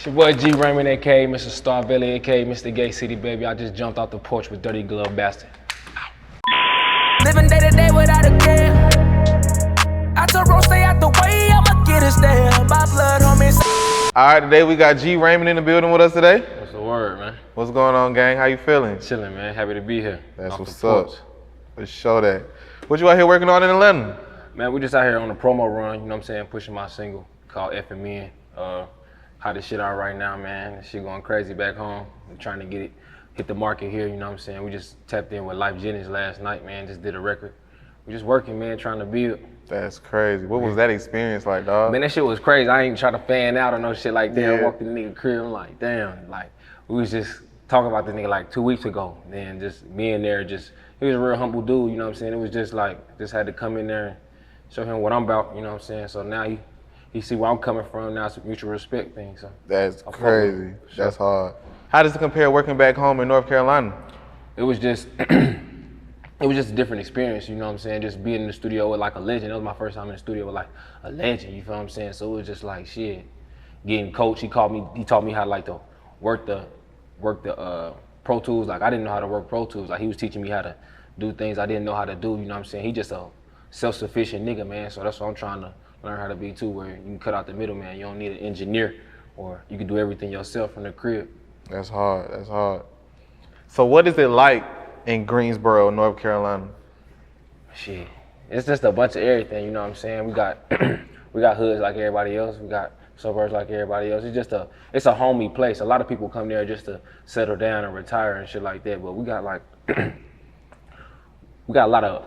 It's your boy G Raymon, aka Mr. Starvelli, aka Mr. Gay City Baby. I just jumped off the porch with Dirty Glove Bastard. Living day to day without a care. I told bro stay out the way, I'ma get us there. My blood homies. All right, today we got G Raymon in the building with us today. What's the word, man? What's going on, gang? How you feeling? Chilling, man. Happy to be here. That's off what's the up. porch. Let's show that. What you out here working on in Atlanta? Man, we just out here on a promo run, you know what I'm saying, pushing my single called FMN. How this shit out right now, man. This shit going crazy back home. I'm trying to hit the market here, you know what I'm saying. We just tapped in with Lyfe Jennings last night, man. Just did a record. We just working, man, trying to build. That's crazy. What was that experience like, dog? Man, that shit was crazy. I ain't trying to fan out or no shit like that. Yeah. I walked in the nigga crib, I'm like, damn, like, we was just talking about the nigga like 2 weeks ago. Then just being there, he was a real humble dude, you know what I'm saying? It was just like, just had to come in there and show him what I'm about, you know what I'm saying? So now he see where I'm coming from. Now it's a mutual respect thing. So That's crazy. That's hard. How does it compare working back home in North Carolina? it was just it was just a different experience, you know what I'm saying? Just being in the studio with like a legend. That was my first time in the studio with like a legend, you feel what I'm saying? So it was just like shit. Getting coached, he taught me how to like to work the Pro Tools. Like I didn't know how to work Pro Tools. Like he was teaching me how to do things I didn't know how to do, you know what I'm saying? He just a self-sufficient nigga, man. So that's what I'm trying to learn how to be too, where you can cut out the middleman. You don't need an engineer, or you can do everything yourself from the crib. That's hard. That's hard. So what is it like in Greensboro, North Carolina? Shit, it's just a bunch of everything, you know what I'm saying? We got we got hoods like everybody else. We got suburbs like everybody else. It's a homey place. A lot of people come there just to settle down and retire and shit like that. But we got like we got a lot of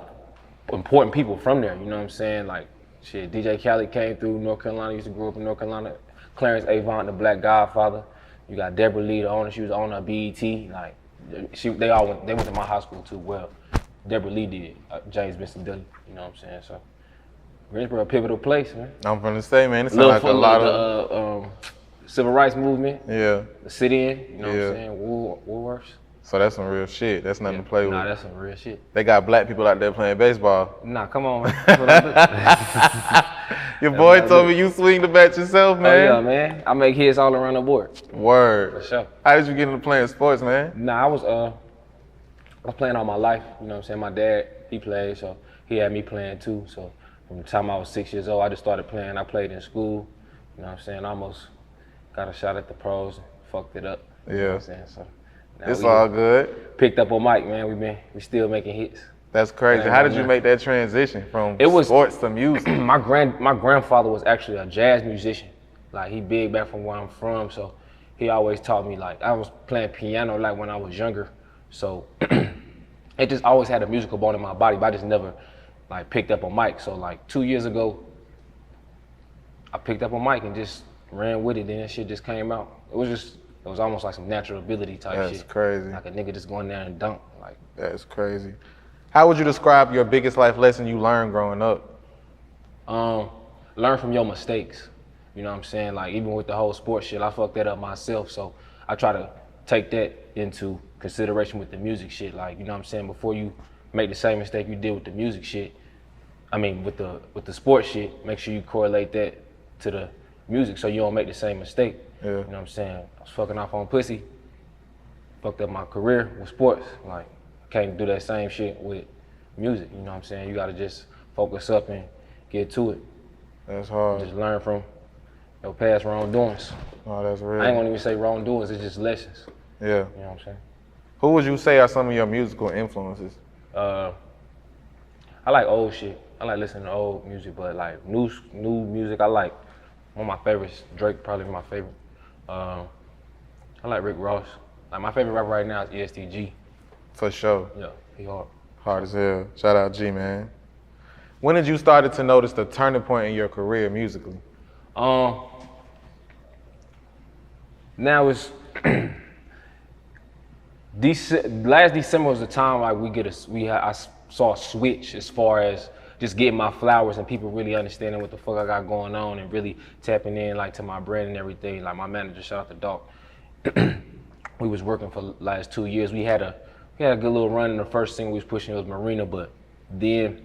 important people from there, you know what I'm saying? Like shit, DJ Khaled came through North Carolina, used to grow up in North Carolina. Clarence Avant, the Black Godfather. You got Deborah Lee, the owner, she was the owner of BET. Like they went to my high school too. Well, Deborah Lee did, James Vincent Dilley, you know what I'm saying? So Greensboro, a pivotal place, man. I'm gonna say, man, it sounds like a lot of the civil rights movement. Yeah. The sit-in, you know Yeah. what I'm saying? Woolworths. So that's some real shit. That's nothing to play with. Nah, that's some real shit. They got black people out there playing baseball. Nah, come on, man. That's what I do. Your boy told me you swing the bat yourself, man. Oh yeah, man. I make hits all around the board. Word. For sure. How did you get into playing sports, man? Nah, I was playing all my life, you know what I'm saying? My dad, he played, so he had me playing too. So from the time I was 6 years old, I just started playing. I played in school, you know what I'm saying? I almost got a shot at the pros and fucked it up. Yeah. You know what I'm saying? So now It's we all good. picked up on mic, man. We still making hits. That's crazy. Yeah, How did man. you make that transition from It was- sports to music? My grandfather was actually a jazz musician. Like he big back from where I'm from, so he always taught me, like I was playing piano like when I was younger. So it just always had a musical bone in my body, but I just never like picked up a mic. So like 2 years ago, I picked up a mic and just ran with it, then that shit just came out. It was almost like some natural ability type shit. That's crazy. Like a nigga just going there and dunk. Like That's crazy. How would you describe your biggest life lesson you learned growing up? learn from your mistakes. You know what I'm saying? Like even with the whole sports shit, I fucked that up myself. So I try to take that into consideration with the music shit. Like, you know what I'm saying? Before you make the same mistake you did with the music shit, I mean with the sports shit, make sure you correlate that to the music so you don't make the same mistake. Yeah. You know what I'm saying? I was fucking off on pussy, fucked up my career with sports. Like, can't do that same shit with music, you know what I'm saying? You gotta just focus up and get to it. That's hard. Just learn from your past wrongdoings. Oh, that's real. I ain't gonna even say wrongdoings, it's just lessons. Yeah. You know what I'm saying? Who would you say are some of your musical influences? I like old shit. I like listening to old music, but like new music, I like. One of my favorites, Drake, probably my favorite. I like Rick Ross. Like my favorite rapper right now is ESTG. For sure. Yeah, he hard. Hard as hell. Shout out G, man. When did you start to notice the turning point in your career musically? Now it's last December was the time like I saw a switch as far as just getting my flowers and people really understanding what the fuck I got going on and really tapping in like to my brand and everything. Like my manager, shout out to Doc. We was working for the last 2 years. We had a good little run, and the first thing we was pushing was Marina, but then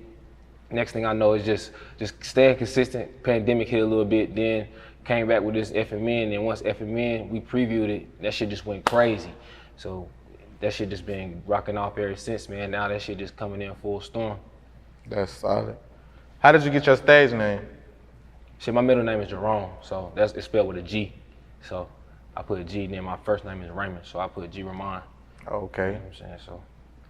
next thing I know is just staying consistent. Pandemic hit a little bit, then came back with this FMN, and once FMN, we previewed it, that shit just went crazy. So that shit just been rocking off ever since, man. Now that shit just coming in full storm. That's solid. How did you get your stage name? Shit, my middle name is Jerome, so it's spelled with a G. So I put a G, then my first name is Raymond, so I put G Raymon. Okay. You know what I'm saying? So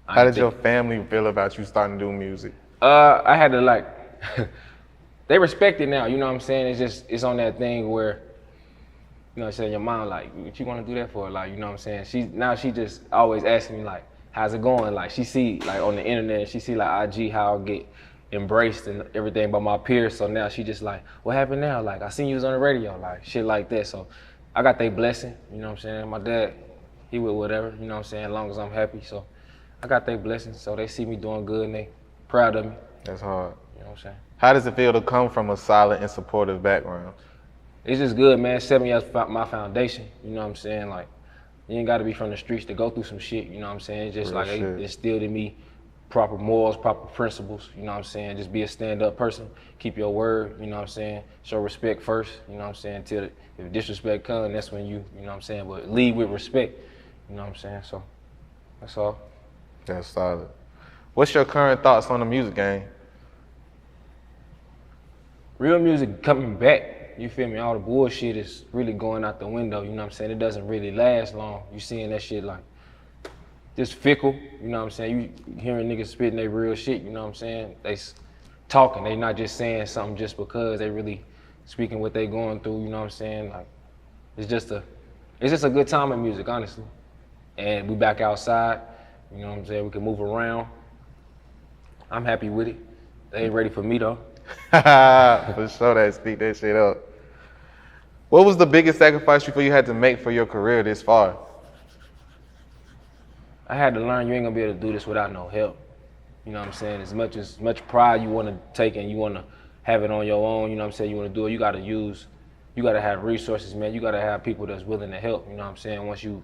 how did your family feel about you starting to do music? I had to like, they respect it now, you know what I'm saying? It's on that thing where, you know, it's in your mind, like, what you want to do that for? Like, you know what I'm saying? She just always asking me, like, how's it going? Like, she see, like, on the internet, she see, like, IG, how I get embraced and everything by my peers. So now she just like, what happened now? Like, I seen you was on the radio, like, shit like that. So I got their blessing, you know what I'm saying? My dad, he with whatever, you know what I'm saying, as long as I'm happy. So I got their blessings, so they see me doing good and they proud of me. That's hard. You know what I'm saying? How does it feel to come from a solid and supportive background? It's just good, man. 7 years my foundation, you know what I'm saying? Like, you ain't gotta be from the streets to go through some shit, you know what I'm saying? It's just Real like, shit. it instilled in me proper morals, proper principles, you know what I'm saying? Just be a stand-up person, keep your word, you know what I'm saying? Show respect first, you know what I'm saying? Till if disrespect comes, that's when you know what I'm saying? But lead with respect, you know what I'm saying? So, that's all. That's solid. What's your current thoughts on the music game? Real music coming back, you feel me? All the bullshit is really going out the window, you know what I'm saying? It doesn't really last long. You seeing that shit like, just fickle, you know what I'm saying? You hearing niggas spitting they real shit, you know what I'm saying? They talking, they not just saying something just because, they really speaking what they going through, you know what I'm saying? Like, it's just a good time in music, honestly. And we back outside, you know what I'm saying? We can move around. I'm happy with it. They ain't ready for me though. For sure, that speak that shit up. What was the biggest sacrifice you feel you had to make for your career this far? I had to learn you ain't gonna be able to do this without no help. You know what I'm saying? As much pride you wanna take and you wanna have it on your own, you know what I'm saying, you wanna do it, you gotta have resources, man. You gotta have people that's willing to help, you know what I'm saying? Once you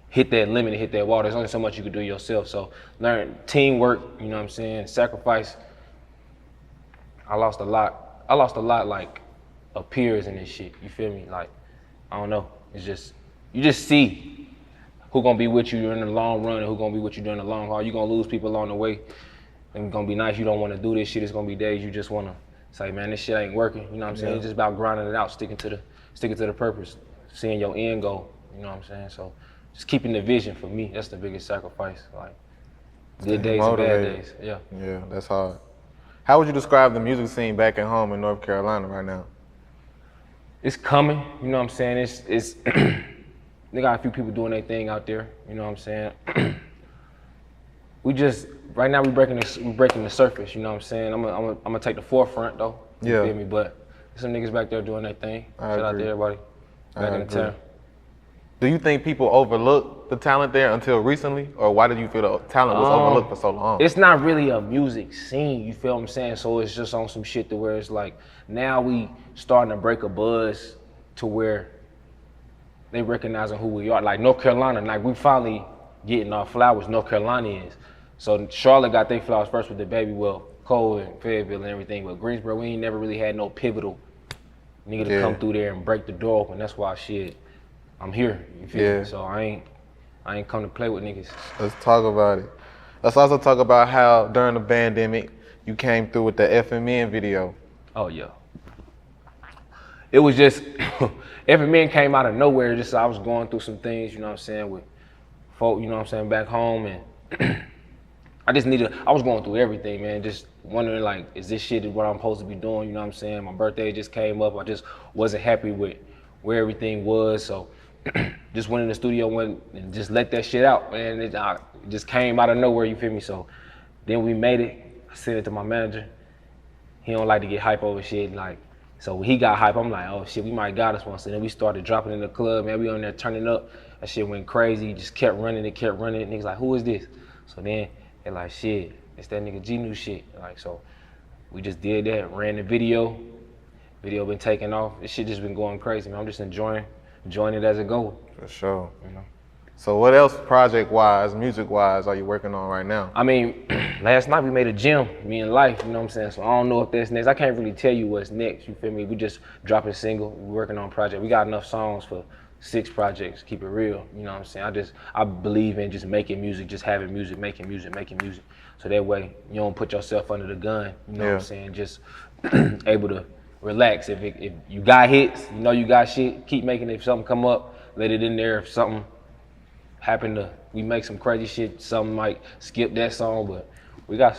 hit that limit and hit that wall, there's only so much you can do yourself. So learn teamwork, you know what I'm saying, sacrifice. I lost a lot like of peers in this shit, you feel me? Like, I don't know, you just see who gonna be with you in the long run and who gonna be with you during the long haul. You gonna lose people along the way. And it's gonna be nice, you don't wanna do this shit. It's gonna be days you just wanna say, man, this shit ain't working. You know what I'm saying? Yeah. It's just about grinding it out, sticking to the purpose, seeing your end goal. You know what I'm saying? So just keeping the vision for me, that's the biggest sacrifice. Like, good days and bad days, yeah. Yeah, that's hard. How would you describe the music scene back at home in North Carolina right now? It's coming, you know what I'm saying? It's they got a few people doing their thing out there, you know what I'm saying? Right now we breaking the surface, you know what I'm saying? I'm gonna take the forefront though, you feel me? But there's some niggas back there doing their thing. Shout out to everybody back in the town. Do you think people overlook the talent there until recently? Or why did you feel the talent was overlooked for so long? It's not really a music scene, you feel what I'm saying? So it's just on some shit to where it's like, now we starting to break a buzz to where they recognizing who we are. Like North Carolina, like we finally getting our flowers, North Carolina is. So Charlotte got their flowers first with the baby, well, Cole and Fayetteville and everything, but Greensboro, we ain't never really had no pivotal nigga to come through there and break the door open. That's why shit, I'm here, you feel me? So I ain't come to play with niggas. Let's talk about it. Let's also talk about how during the pandemic, you came through with the FMN video. Oh yeah. It was just, FMN came out of nowhere, just I was going through some things, you know what I'm saying, with folk, you know what I'm saying, back home, and I was going through everything, man, just wondering like, is this shit what I'm supposed to be doing, you know what I'm saying? My birthday just came up, I just wasn't happy with where everything was, so just went in the studio and just let that shit out, man. It just came out of nowhere, you feel me? So then we made it, I sent it to my manager. He don't like to get hype over shit, like, so when he got hype, I'm like, oh shit, we might got us one. So then we started dropping in the club, man, we on there turning up. That shit went crazy, just kept running. Niggas like, who is this? So then they like, shit, it's that nigga G new shit. Like, so we just did that, ran the video. Video been taking off. This shit just been going crazy, man. I'm just enjoying it as it goes. For sure. You know? So what else project-wise, music-wise, are you working on right now? I mean, last night we made a gym, me and Lyfe, you know what I'm saying? So I don't know if that's next. I can't really tell you what's next, you feel me? We just dropped a single, we working on a project. We got enough songs for 6 projects, keep it real, you know what I'm saying? I believe in just making music, just having music, making music. So that way you don't put yourself under the gun, you know what I'm saying? Just able to relax. If you got hits, you know you got shit, keep making it. If something come up, let it in there. If something we make some crazy shit, something might skip that song, but we got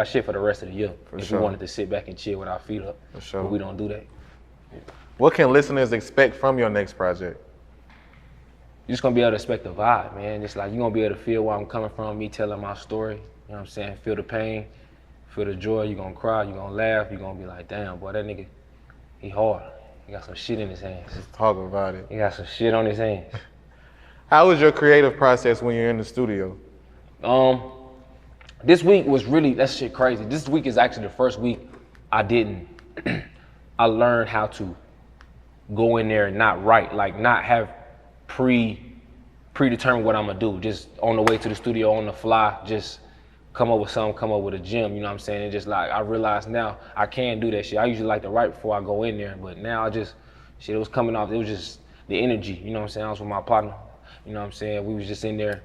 shit for the rest of the year. If we wanted to sit back and chill with our feet up, but we don't do that. What can listeners expect from your next project? You're just gonna be able to expect the vibe, man. It's like you're gonna be able to feel where I'm coming from, me telling my story, you know what I'm saying? Feel the pain, feel the joy, you're gonna cry, you're gonna laugh, you're gonna be like, damn, boy, that nigga, he hard. He got some shit in his hands. Just talk about it. He got some shit on his hands. How is your creative process when you're in the studio? This week was really, that shit crazy. This week is actually the first week I learned how to go in there and not write, like not have predetermined what I'm gonna do. Just on the way to the studio, on the fly, just come up with something, come up with a gym, you know what I'm saying? And just like, I realize now I can do that shit. I usually like to write before I go in there, but now it was coming off, it was just the energy, you know what I'm saying? I was with my partner, you know what I'm saying? We was just in there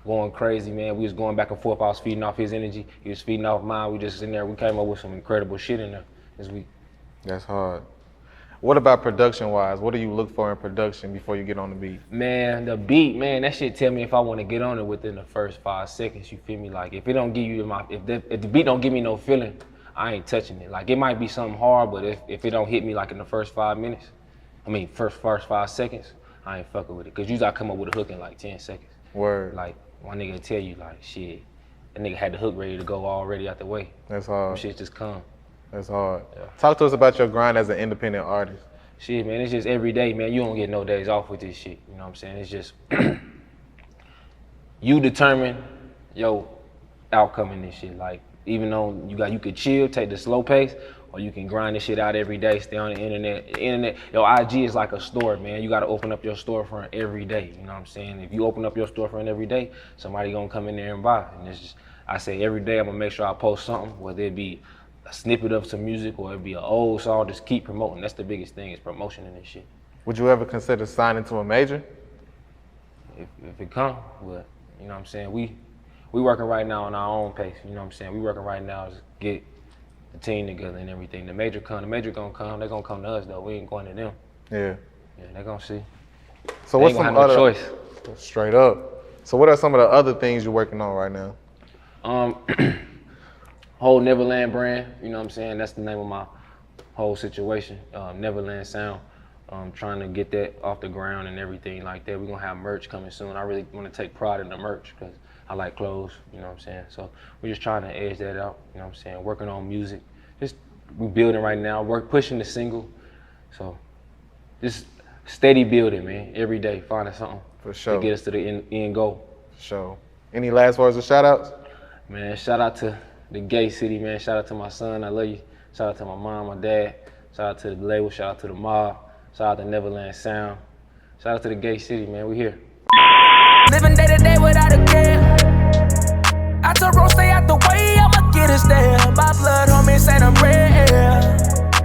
going crazy, man. We was going back and forth. I was feeding off his energy. He was feeding off mine. We just in there. We came up with some incredible shit in there this week. That's hard. What about production-wise? What do you look for in production before you get on the beat? Man, the beat, man, that shit tell me if I want to get on it within the first 5 seconds. You feel me? Like if it don't give you if the beat don't give me no feeling, I ain't touching it. Like it might be something hard, but if it don't hit me like in the first 5 minutes, first 5 seconds, I ain't fucking with it. Cause usually I come up with a hook in like 10 seconds. Word. Like my nigga tell you like shit, that nigga had the hook ready to go already out the way. That's hard. Shit just come. That's hard. Yeah. Talk to us about your grind as an independent artist. Shit, man, it's just every day, man. You don't get no days off with this shit. You know what I'm saying? It's just you determine your outcome in this shit. Like, even though you could chill, take the slow pace, or you can grind this shit out every day, stay on the internet. The internet, your IG is like a store, man. You gotta open up your storefront every day. You know what I'm saying? If you open up your storefront every day, somebody gonna come in there and buy. And it's just, I say every day I'm gonna make sure I post something, whether it be a snippet of some music or it be an old song, just keep promoting. That's the biggest thing, is promotion in this shit. Would you ever consider signing to a major? If it come, but you know what I'm saying? We working right now on our own pace, you know what I'm saying? We working right now to get the team together and everything. The major gonna come, they're gonna come to us though. We ain't going to them. Yeah. Yeah, they're gonna see. So they what's ain't some gonna have other no choice. Straight up. So what are some of the other things you're working on right now? Whole Neverland brand, you know what I'm saying? That's the name of my whole situation, Neverland Sound. Trying to get that off the ground and everything like that. We're gonna have merch coming soon. I really wanna take pride in the merch because I like clothes, you know what I'm saying? So we're just trying to edge that out, you know what I'm saying? Working on music. We building right now, pushing the single. So just steady building, man. Every day, finding something For sure. to get us to the end goal. For sure. Any last words or shout outs? Man, shout out to the gay city, man. Shout out to my son, I love you. Shout out to my mom, my dad. Shout out to the label, shout out to the mob. Shout out to Neverland Sound. Shout out to the gay city, man. We here. Living day to day without a care. I told Rose stay out the way, I'ma get us there. My blood, homie, say I'm rare.